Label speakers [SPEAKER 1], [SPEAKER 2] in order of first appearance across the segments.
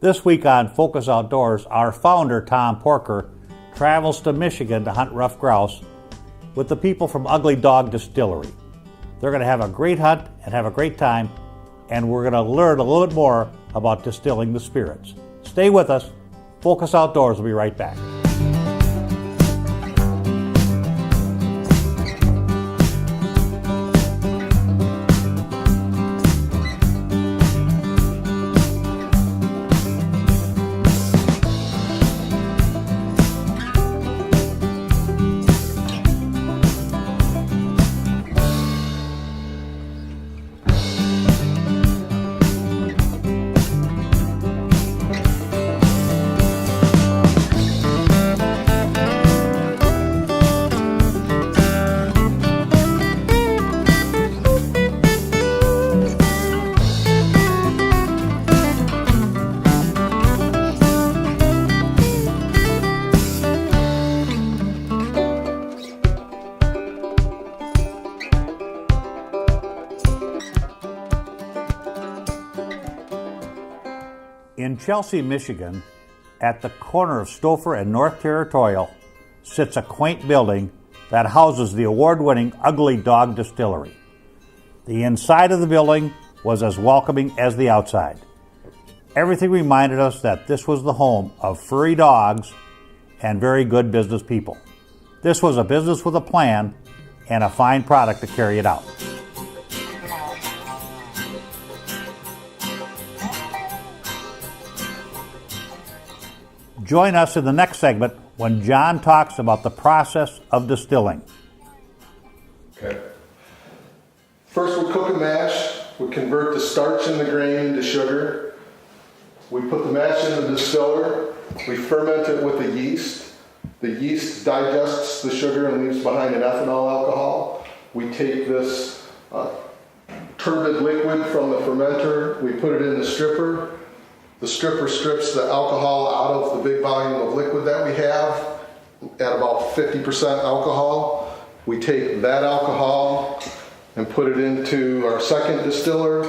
[SPEAKER 1] This week on Focus Outdoors, our founder, Tom Porker, travels to Michigan to hunt ruffed grouse with the people from Ugly Dog Distillery. They're going to have a great hunt and have a great time, and we're going to learn a little bit more about distilling the spirits. Stay with us. Focus Outdoors will be right back. In Chelsea, Michigan, at the corner of Stouffer and North Territorial, sits a quaint building that houses the award-winning Ugly Dog Distillery. The inside of the building was as welcoming as the outside. Everything reminded us that this was the home of furry dogs and very good business people. This was a business with a plan and a fine product to carry it out. Join us in the next segment when John talks about the process of distilling.
[SPEAKER 2] Okay. First we cook a mash. We convert the starch in the grain into sugar. We put the mash in the distiller. We ferment it with the yeast. The yeast digests the sugar and leaves behind an ethanol alcohol. We take this turbid liquid from the fermenter. We put it in the stripper. The stripper strips the alcohol out of the big volume of liquid that we have at about 50% alcohol. We take that alcohol and put it into our second distiller,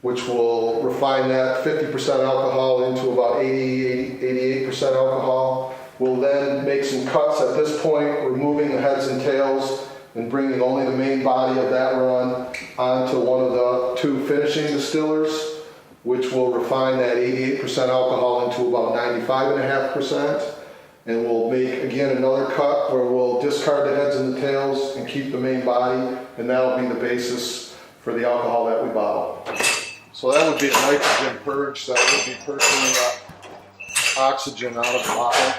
[SPEAKER 2] which will refine that 50% alcohol into about 88% alcohol. We'll then make some cuts at this point, removing the heads and tails and bringing only the main body of that run onto one of the two finishing distillers, which will refine that 88% alcohol into about 95.5%. And we'll make, again, another cut where we'll discard the heads and the tails and keep the main body, and that'll be the basis for the alcohol that we bottle. So that would be a nitrogen purge, so that would be purging the oxygen out of the bottle.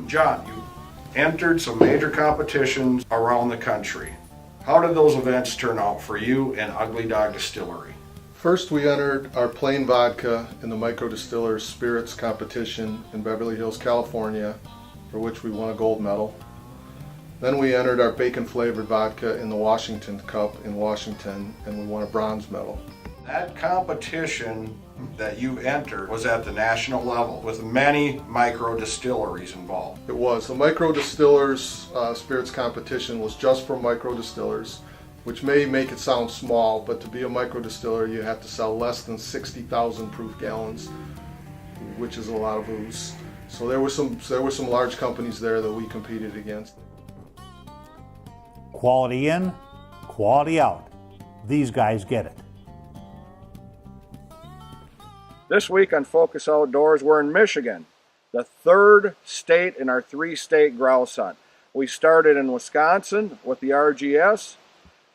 [SPEAKER 3] John, you entered some major competitions around the country. How did those events turn out for you and Ugly Dog Distillery?
[SPEAKER 2] First, we entered our plain vodka in the Micro Distillers Spirits competition in Beverly Hills, California, for which we won a gold medal. Then we entered our bacon flavored vodka in the Washington Cup in Washington, and we won a bronze medal.
[SPEAKER 3] That competition that you entered was at the national level with many micro distilleries involved.
[SPEAKER 2] It was. The Micro Distillers Spirits competition was just for micro distillers, which may make it sound small, but to be a micro distiller you have to sell less than 60,000 proof gallons, which is a lot of booze. So there were some large companies there that we competed against.
[SPEAKER 1] Quality in, quality out. These guys get it.
[SPEAKER 3] This week on Focus Outdoors, we're in Michigan, the third state in our three-state grouse hunt. We started in Wisconsin with the RGS.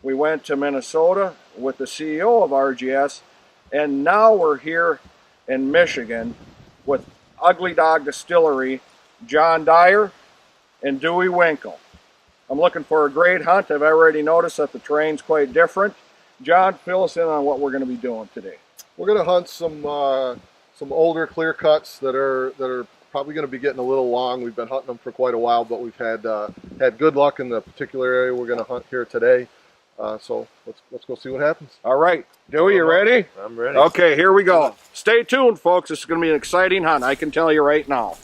[SPEAKER 3] We went to Minnesota with the CEO of RGS. And now we're here in Michigan with Ugly Dog Distillery, John Dyer and Dewey Winkle. I'm looking for a great hunt. I've already noticed that the terrain's quite different. John, fill us in on what we're going to be doing today.
[SPEAKER 2] We're going to hunt some older clear cuts that are probably going to be getting a little long. We've been hunting them for quite a while, but we've had good luck in the particular area we're going to hunt here today. So let's go see what happens.
[SPEAKER 3] All right, Dewey, you ready?
[SPEAKER 2] I'm ready.
[SPEAKER 3] Okay, here we go. Stay tuned, folks. This is going to be an exciting hunt. I can tell you right now.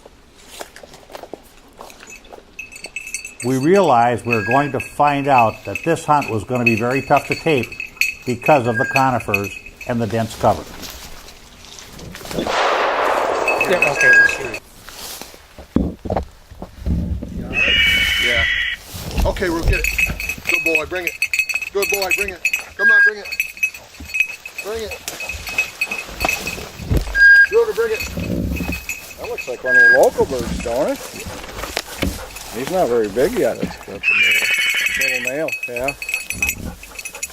[SPEAKER 1] We realized we were going to find out that this hunt was going to be very tough to tape because of the conifers and the dense cover.
[SPEAKER 4] Yeah, okay,
[SPEAKER 2] Yeah. Okay, we'll get it. Good boy, bring it. Good boy, bring it. Come on, bring it. Bring it. Ruger, bring it.
[SPEAKER 3] That looks like one of your local birds, don't it? He's not very big yet. Little male, yeah.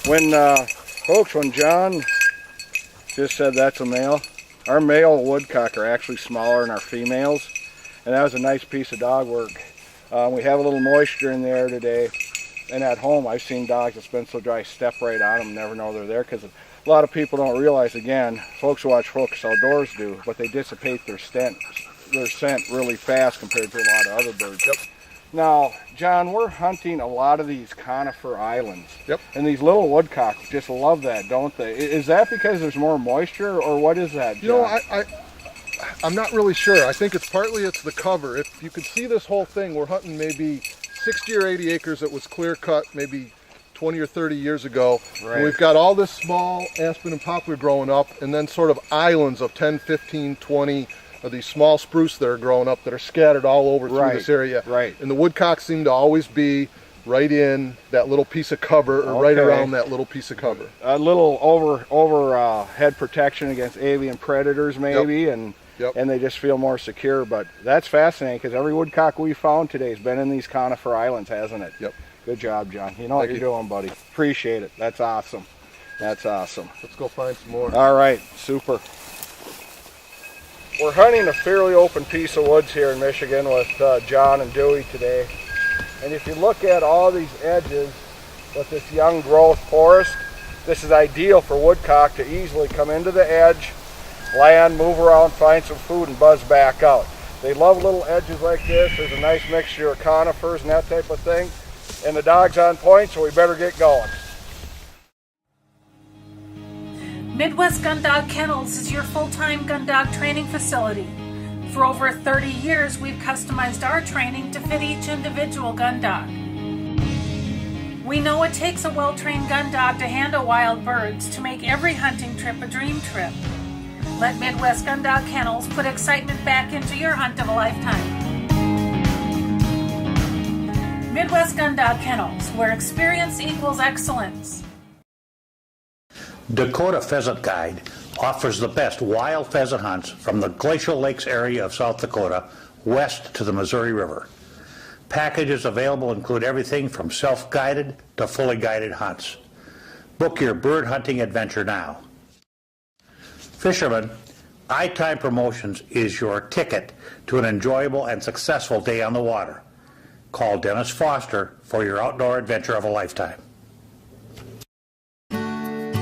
[SPEAKER 3] When John just said that's a male, our male woodcock are actually smaller than our females, and that was a nice piece of dog work. We have a little moisture in the air today, and at home I've seen dogs that's been so dry, step right on them, never know they're there, because a lot of people don't realize, again, folks who watch Focus Outdoors do, but they dissipate their scent really fast compared to a lot of other birds.
[SPEAKER 2] Yep.
[SPEAKER 3] Now, John, we're hunting a lot of these conifer islands.
[SPEAKER 2] Yep.
[SPEAKER 3] And these little woodcocks just love that, don't they? Is that because there's more moisture, or what is that, John?
[SPEAKER 2] You know, I'm not really sure. I think it's the cover. If you could see this whole thing, we're hunting maybe 60 or 80 acres that was clear cut maybe 20 or 30 years ago.
[SPEAKER 3] Right.
[SPEAKER 2] And we've got all this small aspen and poplar growing up, and then sort of islands of 10, 15, 20 of these small spruce that are growing up that are scattered all over through this area.
[SPEAKER 3] Right.
[SPEAKER 2] And the woodcocks seem to always be right in that little piece of cover, or right around that little piece of cover.
[SPEAKER 3] A little overhead protection against avian predators, maybe, and they just feel more secure. But that's fascinating, because every woodcock we found today has been in these conifer islands, hasn't it?
[SPEAKER 2] Yep.
[SPEAKER 3] Good job, John. You know what you're doing, buddy. Appreciate it. That's awesome. That's awesome.
[SPEAKER 2] Let's go find some more.
[SPEAKER 3] All right, super. We're hunting a fairly open piece of woods here in Michigan with John and Dewey today. And if you look at all these edges with this young growth forest, this is ideal for woodcock to easily come into the edge, land, move around, find some food, and buzz back out. They love little edges like this. There's a nice mixture of conifers and that type of thing. And the dog's on point, so we better get going.
[SPEAKER 4] Midwest Gun Dog Kennels is your full-time gun dog training facility. For over 30 years, we've customized our training to fit each individual gun dog. We know it takes a well-trained gun dog to handle wild birds to make every hunting trip a dream trip. Let Midwest Gun Dog Kennels put excitement back into your hunt of a lifetime. Midwest Gun Dog Kennels, where experience equals excellence.
[SPEAKER 1] Dakota Pheasant Guide offers the best wild pheasant hunts from the Glacial Lakes area of South Dakota west to the Missouri River. Packages available include everything from self-guided to fully guided hunts. Book your bird hunting adventure now. Fishermen, iTime Promotions is your ticket to an enjoyable and successful day on the water. Call Dennis Foster for your outdoor adventure of a lifetime.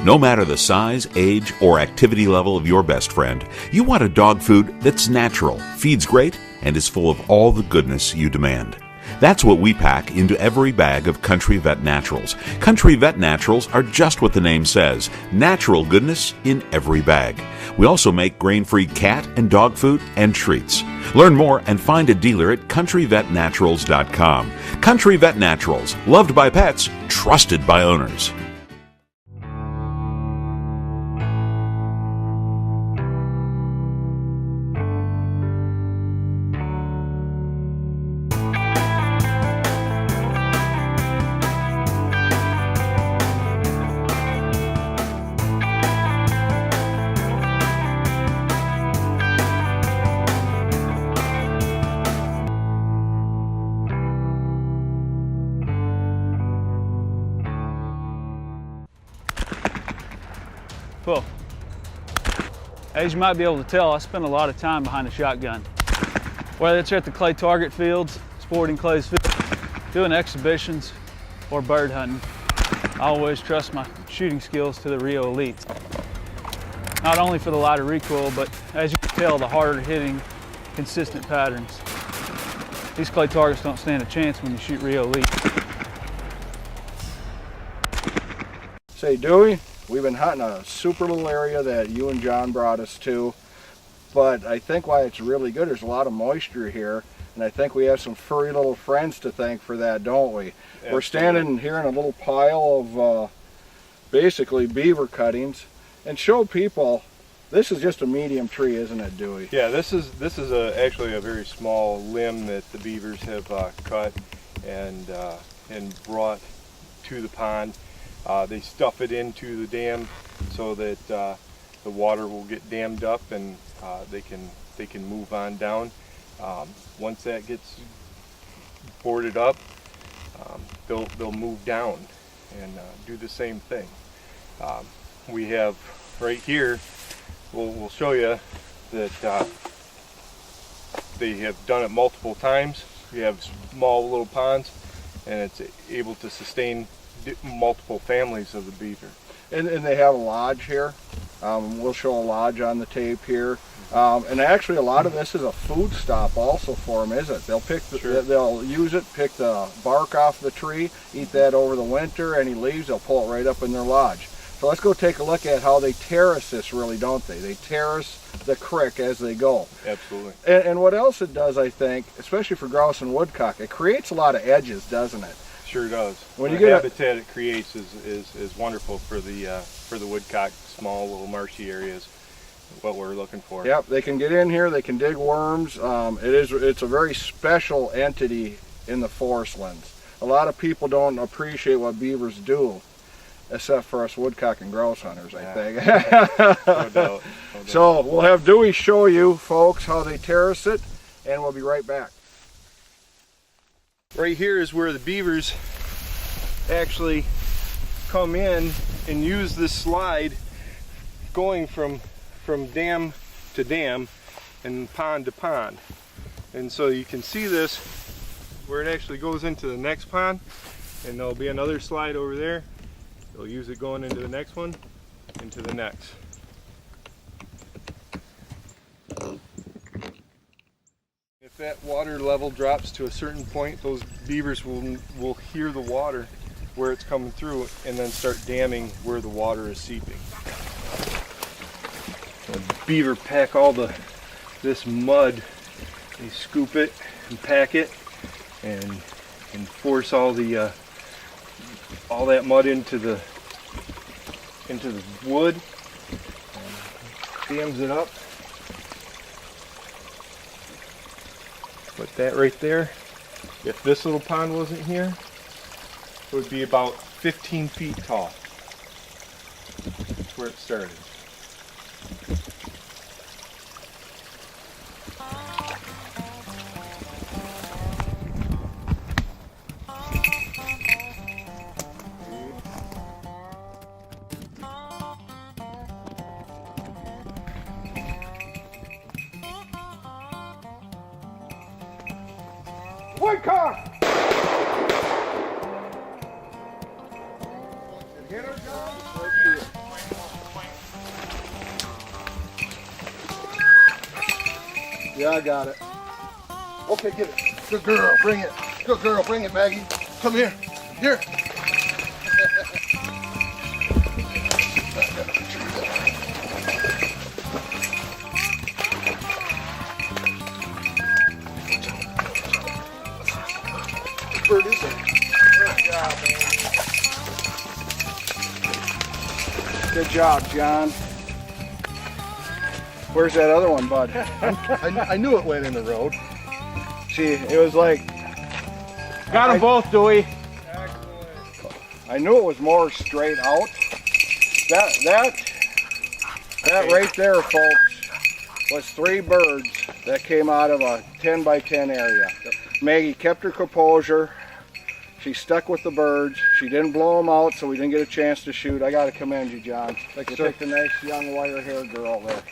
[SPEAKER 5] No matter the size, age, or activity level of your best friend, you want a dog food that's natural, feeds great, and is full of all the goodness you demand. That's what we pack into every bag of Country Vet Naturals. Country Vet Naturals are just what the name says, natural goodness in every bag. We also make grain-free cat and dog food and treats. Learn more and find a dealer at countryvetnaturals.com. Country Vet Naturals, loved by pets, trusted by owners.
[SPEAKER 6] Pull. As you might be able to tell, I spend a lot of time behind the shotgun. Whether it's at the clay target fields, sporting clays fields, doing exhibitions, or bird hunting, I always trust my shooting skills to the Rio elites. Not only for the lighter recoil, but as you can tell, the harder hitting, consistent patterns. These clay targets don't stand a chance when you shoot Rio elites.
[SPEAKER 3] Say, Dewey, we've been hunting a super little area that you and John brought us to, but I think why it's really good, there's a lot of moisture here, and I think we have some furry little friends to thank for that, don't we? Absolutely. We're standing here in a little pile of basically beaver cuttings, and show people, this is just a medium tree, isn't it, Dewey?
[SPEAKER 7] Yeah, this is actually a very small limb that the beavers have cut and brought to the pond. They stuff it into the dam so that the water will get dammed up and they can move on down. Once that gets boarded up, they'll move down and do the same thing. We have right here, we'll show you that they have done it multiple times. We have small little ponds, and it's able to sustain multiple families of the beaver.
[SPEAKER 3] And they have a lodge here. We'll show a lodge on the tape here. And actually a lot of this is a food stop also for them, is it? They'll pick they'll use it, pick the bark off the tree, eat that over the winter. Any leaves, they'll pull it right up in their lodge. So let's go take a look at how they terrace this, really, don't they? They terrace the creek as they go.
[SPEAKER 7] Absolutely.
[SPEAKER 3] And what else it does, I think, especially for grouse and woodcock, it creates a lot of edges, doesn't it?
[SPEAKER 7] Sure does.
[SPEAKER 3] When
[SPEAKER 7] the
[SPEAKER 3] you get
[SPEAKER 7] habitat it creates is wonderful for the woodcock, small little marshy areas. What we're looking for.
[SPEAKER 3] Yep, they can get in here, they can dig worms. It's a very special entity in the forest lands. A lot of people don't appreciate what beavers do, except for us woodcock and grouse hunters, I think.
[SPEAKER 7] No doubt. No doubt.
[SPEAKER 3] So we'll have Dewey show you folks how they terrace it, and we'll be right back.
[SPEAKER 7] Right here is where the beavers actually come in and use this slide going from dam to dam and pond to pond. And so you can see this where it actually goes into the next pond, and there'll be another slide over there. They'll use it going into the next one, into the next. If that water level drops to a certain point, those beavers will hear the water where it's coming through and then start damming where the water is seeping. The beaver pack all this mud. They scoop it and pack it and force all that mud into the wood and dams it up. Put that right there. If this little pond wasn't here, it would be about 15 feet tall. That's where it started.
[SPEAKER 3] Woodcock! Hit her, John? Yeah, I got it.
[SPEAKER 2] Okay, get it. Good girl, bring it. Good girl, bring it, Maggie. Come here. Here. Bird is it?
[SPEAKER 3] Good job, man. Good job, John. Where's that other one, bud?
[SPEAKER 2] I knew it went in the road.
[SPEAKER 3] See, it was like...
[SPEAKER 6] Got them both, Dewey.
[SPEAKER 3] I knew it was more straight out. That right there, folks, was 3 birds that came out of a 10 by 10 area. Maggie kept her composure. She stuck with the birds. She didn't blow them out, so we didn't get a chance to shoot. I got to commend you, John. You picked a nice young wire-haired girl there.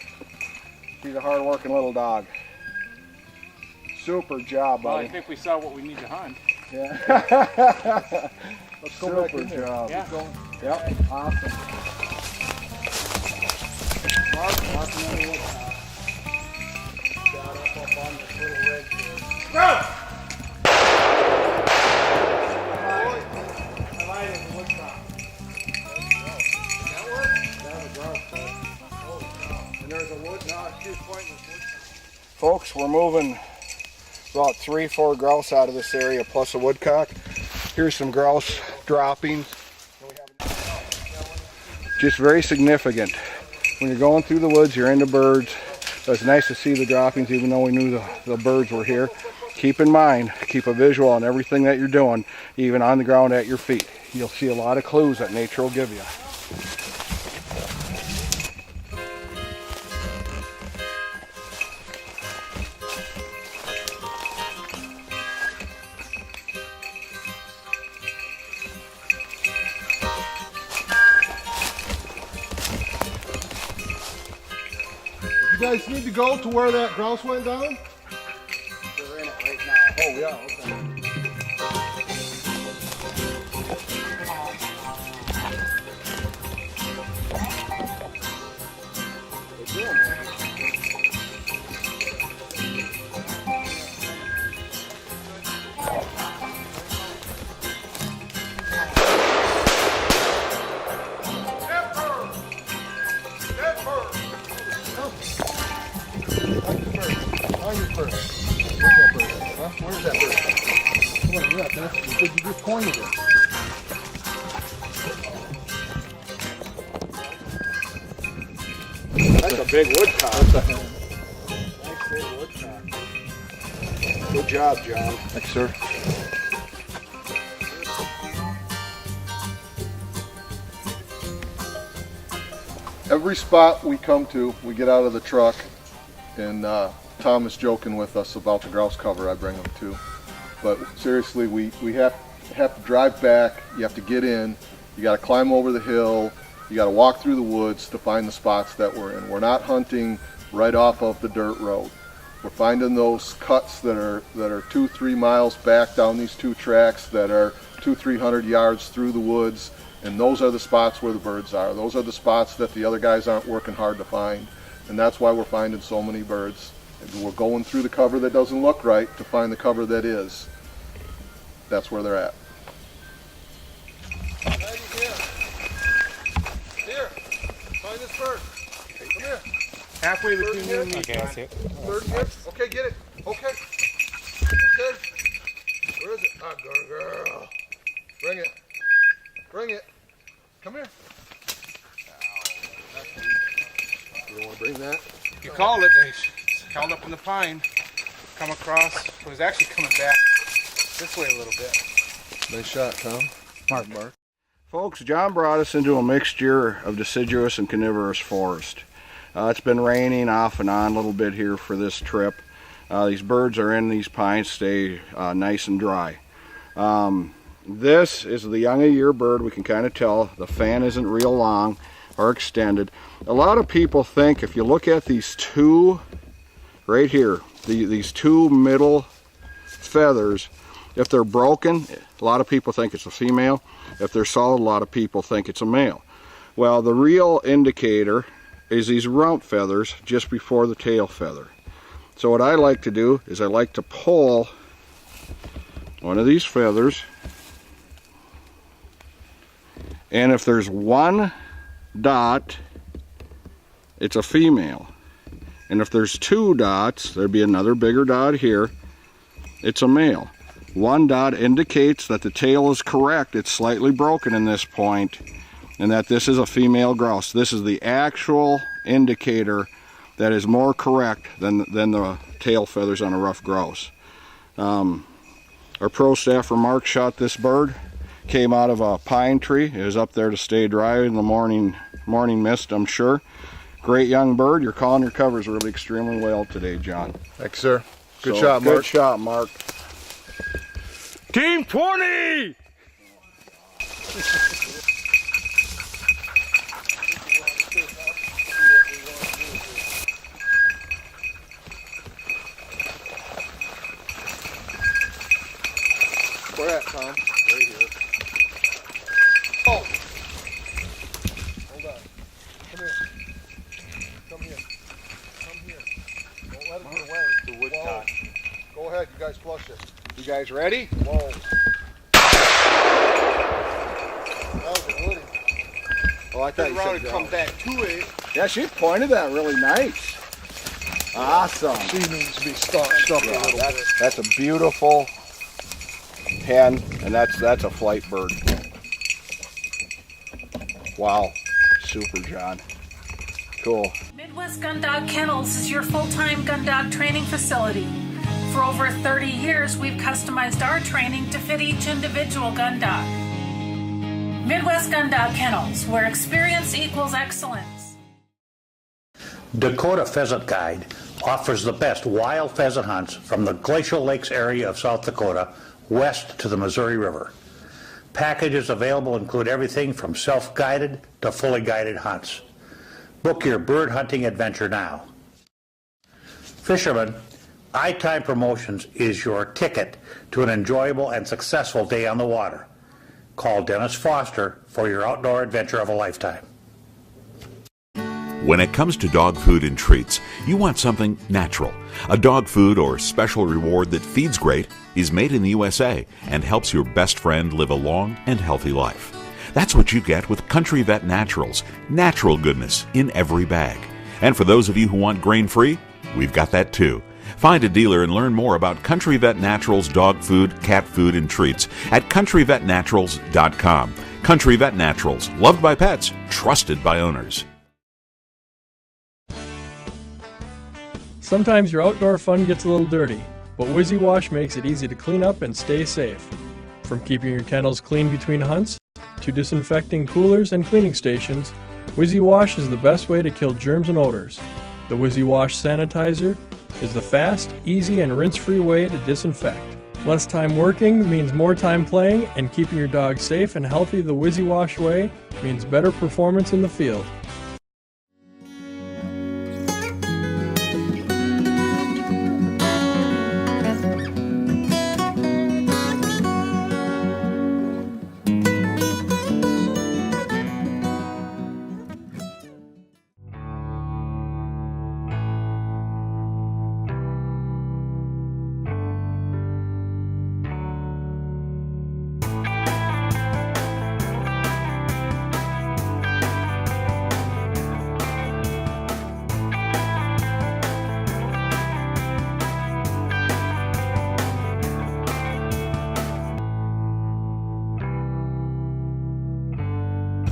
[SPEAKER 3] She's a hard-working little dog. Super job, buddy.
[SPEAKER 8] Well, I think we saw what we need to hunt.
[SPEAKER 3] Yeah.
[SPEAKER 2] Let's go back in
[SPEAKER 3] Super
[SPEAKER 2] there.
[SPEAKER 3] job.
[SPEAKER 8] Yeah.
[SPEAKER 3] Yep, awesome. Mark, another woodcock. Got up on this little ridge here.
[SPEAKER 8] Go! I lied as a woodcock.
[SPEAKER 3] That was a grouse, holy cow. And there's a wood, no, she was pointing with woodcock. Folks, we're moving about 3-4 grouse out of this area, plus a woodcock. Here's some grouse droppings. Just very significant. When you're going through the woods, you're into birds. So it's nice to see the droppings, even though we knew the birds were here. Keep in mind, keep a visual on everything that you're doing, even on the ground at your feet. You'll see a lot of clues that nature will give you.
[SPEAKER 2] You guys need to go to where that grouse went down?
[SPEAKER 3] They're in it right now. Oh, yeah, okay.
[SPEAKER 2] Where's that bird? Come on, look, that's you just pointed it.
[SPEAKER 3] That's a big woodcock. Nice big woodcock. Good job, John.
[SPEAKER 2] Thanks, sir. Every spot we come to, we get out of the truck, and Tom is joking with us about the grouse cover I bring him to. But seriously, we have to drive back, you have to get in, you got to climb over the hill, you got to walk through the woods to find the spots that we're in. We're not hunting right off of the dirt road. We're finding those cuts that are 2-3 miles back down these two tracks that are 200-300 yards through the woods, and those are the spots where the birds are. Those are the spots that the other guys aren't working hard to find, and that's why we're finding so many birds. We're going through the cover that doesn't look right to find the cover that is. That's where they're at. Here, find this bird. Come here.
[SPEAKER 8] Halfway between you and me.
[SPEAKER 2] Okay, I see it. Bird here. Okay, get it. Okay. Okay. Where is it? Ah, good girl. Bring it. Bring it. Come here. You don't want to bring that?
[SPEAKER 8] You called it. They held up in the pine. Come across. It was actually coming back this way a little bit.
[SPEAKER 2] Nice shot, Tom.
[SPEAKER 3] Mark. Folks, John brought us into a mixture of deciduous and coniferous forest. It's been raining off and on a little bit here for this trip. These birds are in these pines, stay nice and dry. This is the young of year bird. We can kind of tell the fan isn't real long or extended. A lot of people think if you look at these two right here, these two middle feathers, if they're broken, a lot of people think it's a female. If they're solid, a lot of people think it's a male. Well, the real indicator is these rump feathers just before the tail feather. So what I like to do is I like to pull one of these feathers, and if there's one dot, it's a female. And if there's two dots, there'd be another bigger dot here, it's a male. One dot indicates that the tail is correct, it's slightly broken in this point, and that this is a female grouse. This is the actual indicator that is more correct than the tail feathers on a ruffed grouse. Our pro staffer Mark shot this bird, came out of a pine tree. It was up there to stay dry in the morning mist, I'm sure. Great young bird. You're calling your covers really extremely well today, John.
[SPEAKER 2] Thanks, sir. Good shot, Mark.
[SPEAKER 3] Good shot, Mark.
[SPEAKER 7] Team 20!
[SPEAKER 2] Where at, Tom? Right here. Oh! Hold on. Come here. Come here. Come here. Don't let it get away.
[SPEAKER 7] The woodcock.
[SPEAKER 2] Go ahead, you guys flush it.
[SPEAKER 3] You guys ready?
[SPEAKER 2] Whoa. That was a woody.
[SPEAKER 3] Oh, I thought
[SPEAKER 2] Turn
[SPEAKER 3] you
[SPEAKER 2] around
[SPEAKER 3] said
[SPEAKER 2] and
[SPEAKER 3] go.
[SPEAKER 2] come back to it.
[SPEAKER 3] Yeah, she pointed that really nice. Awesome.
[SPEAKER 2] She needs to be starched up a little bit.
[SPEAKER 3] That's a beautiful hen, and that's a flight bird. Wow, super, John. Cool.
[SPEAKER 4] Midwest Gun Dog Kennels is your full-time gun dog training facility. For over 30 years, we've customized our training to fit each individual gun dog. Midwest Gun Dog Kennels, where experience equals excellence.
[SPEAKER 1] Dakota Pheasant Guide offers the best wild pheasant hunts from the Glacial Lakes area of South Dakota west to the Missouri River. Packages available include everything from self-guided to fully guided hunts. Book your bird hunting adventure now. Fishermen, iTime Promotions is your ticket to an enjoyable and successful day on the water. Call Dennis Foster for your outdoor adventure of a lifetime.
[SPEAKER 5] When it comes to dog food and treats, you want something natural. A dog food or special reward that feeds great, is made in the USA, and helps your best friend live a long and healthy life. That's what you get with Country Vet Naturals. Natural goodness in every bag. And for those of you who want grain-free, we've got that too. Find a dealer and learn more about Country Vet Naturals dog food, cat food, and treats at countryvetnaturals.com. Country Vet Naturals, loved by pets, trusted by owners.
[SPEAKER 9] Sometimes your outdoor fun gets a little dirty, but Wizzy Wash makes it easy to clean up and stay safe. From keeping your kennels clean between hunts, to disinfecting coolers and cleaning stations, Wizzy Wash is the best way to kill germs and odors. The Wizzy Wash Sanitizer is the fast, easy, and rinse-free way to disinfect. Less time working means more time playing, and keeping your dog safe and healthy the Wizzy Wash way means better performance in the field.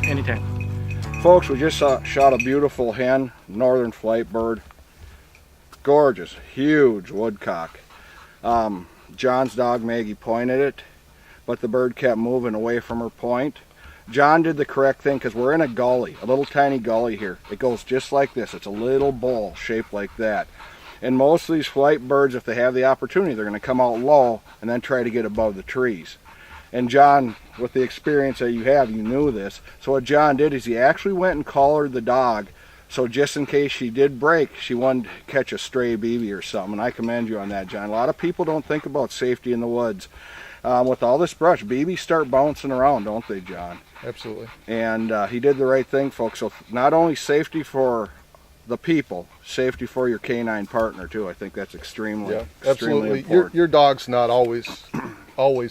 [SPEAKER 3] Anytime. Folks, we just shot a beautiful hen, northern flight bird. Gorgeous, huge woodcock. John's dog Maggie pointed it, but the bird kept moving away from her point. John did the correct thing because we're in a gully, a little tiny gully here. It goes just like this. It's a little bowl shaped like that. And most of these flight birds, if they have the opportunity, they're going to come out low and then try to get above the trees. And John, with the experience that you have, you knew this. So what John did is he actually went and collared the dog. So just in case she did break, she wanted to catch a stray BB or something. And I commend you on that, John. A lot of people don't think about safety in the woods. With all this brush, BBs start bouncing around, don't they, John?
[SPEAKER 2] Absolutely.
[SPEAKER 3] And he did the right thing, folks. So not only safety for the people, safety for your canine partner, too. I think that's extremely
[SPEAKER 2] absolutely.
[SPEAKER 3] important.
[SPEAKER 2] Your dog's not always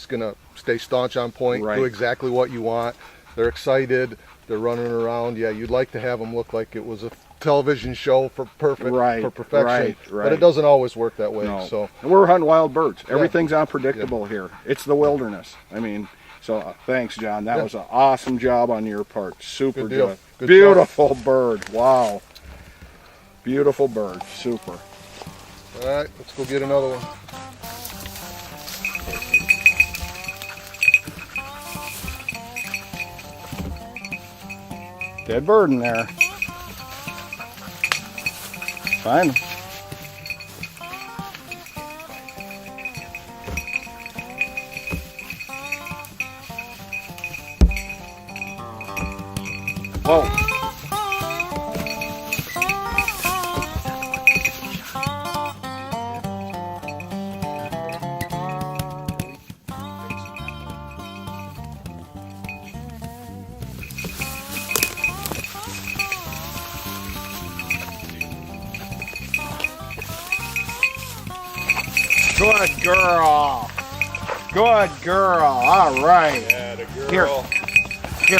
[SPEAKER 2] going to stay staunch on point,
[SPEAKER 3] Right.
[SPEAKER 2] do exactly what you want. They're excited, they're running around. Yeah, you'd like to have them look like it was a television show for perfection.
[SPEAKER 3] Right.
[SPEAKER 2] But it doesn't always work that way.
[SPEAKER 3] No.
[SPEAKER 2] So
[SPEAKER 3] And we're hunting wild birds. Everything's unpredictable here. It's the wilderness. I mean, so thanks, John. That was an awesome job on your part. Super
[SPEAKER 2] Good deal.
[SPEAKER 3] good.
[SPEAKER 2] Good
[SPEAKER 3] Beautiful bird. Wow. Beautiful bird. Super.
[SPEAKER 2] all right, let's go get another one.
[SPEAKER 3] Dead bird in there. Fine. Whoa. Good girl. Good girl. All right.
[SPEAKER 7] Yeah, the girl.
[SPEAKER 3] Here.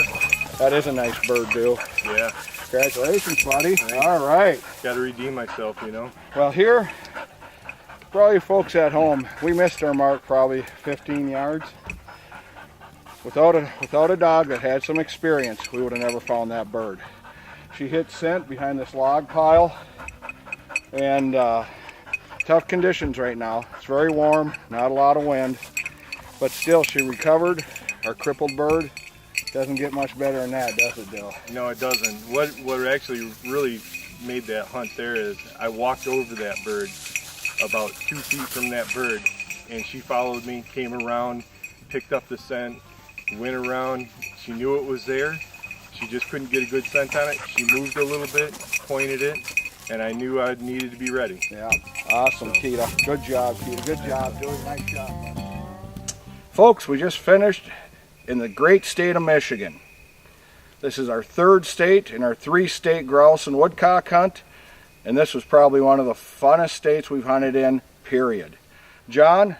[SPEAKER 3] That is a nice bird, Bill.
[SPEAKER 7] Yeah.
[SPEAKER 3] Congratulations, buddy. All right.
[SPEAKER 7] Got to redeem myself, you know.
[SPEAKER 3] Well, here, for all you folks at home, we missed our mark probably 15 yards. Without a dog that had some experience, we would have never found that bird. She hit scent behind this log pile, and tough conditions right now. It's very warm, not a lot of wind, but still she recovered. Our crippled bird doesn't get much better than that, does it, Dill?
[SPEAKER 7] No, it doesn't. What actually really made that hunt there is I walked over that bird about 2 feet from that bird, and she followed me, came around, picked up the scent, went around. She knew it was there. She just couldn't get a good scent on it. She moved a little bit, pointed it, and I knew I needed to be ready.
[SPEAKER 3] Yeah, awesome, Keita. Good job, Keita. Good job. Doing a nice job. Folks, we just finished in the great state of Michigan. This is our 3rd state in our 3-state grouse and woodcock hunt, and this was probably one of the funnest states we've hunted in, period. John,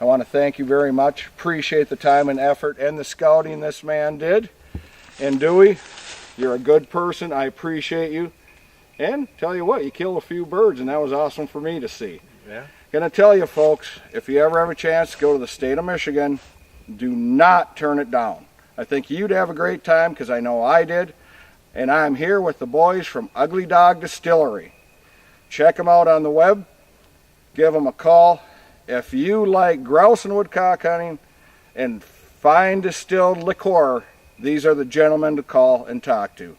[SPEAKER 3] I want to thank you very much. Appreciate the time and effort and the scouting this man did. And Dewey, you're a good person. I appreciate you. And tell you what, you killed a few birds, and that was awesome for me to see.
[SPEAKER 7] Yeah.
[SPEAKER 3] Gonna tell you folks, if you ever have a chance to go to the state of Michigan, do not turn it down. I think you'd have a great time, because I know I did. And I'm here with the boys from Ugly Dog Distillery. Check them out on the web. Give them a call. If you like grouse and woodcock hunting and fine distilled liqueur, these are the gentlemen to call and talk to.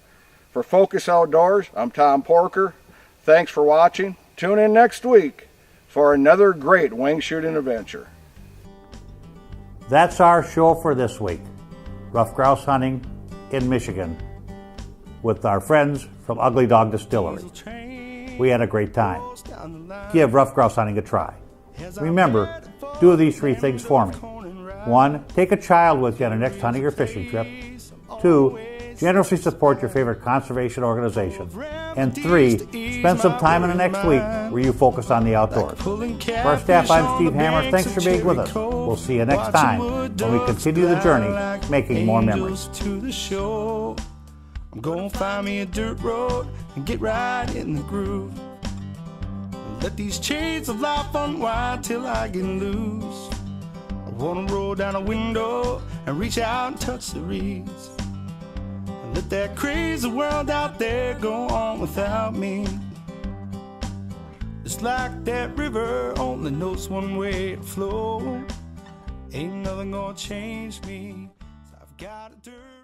[SPEAKER 3] For Focus Outdoors, I'm Tom Porker. Thanks for watching. Tune in next week for another great wing shooting adventure.
[SPEAKER 1] That's our show for this week. Ruffed grouse hunting in Michigan with our friends from Ugly Dog Distillery. We had a great time. Give ruffed grouse hunting a try. Remember, do these 3 things for me. 1, take a child with you on your next hunting or fishing trip. 2, generously support your favorite conservation organization. And 3, spend some time in the next week where you focus on the outdoors. For our staff, I'm Steve Hammer. Thanks for being with us. We'll see you next time when we continue the journey, making more memories.
[SPEAKER 10] I'm gonna find me a dirt road and get right in the groove. Let these chains of life unwind till I get loose. I wanna roll down a window and reach out and touch the reeds. And let that crazy world out there go on without me. It's like that river only knows one way to flow. Ain't nothing gonna change me. I've got a dirt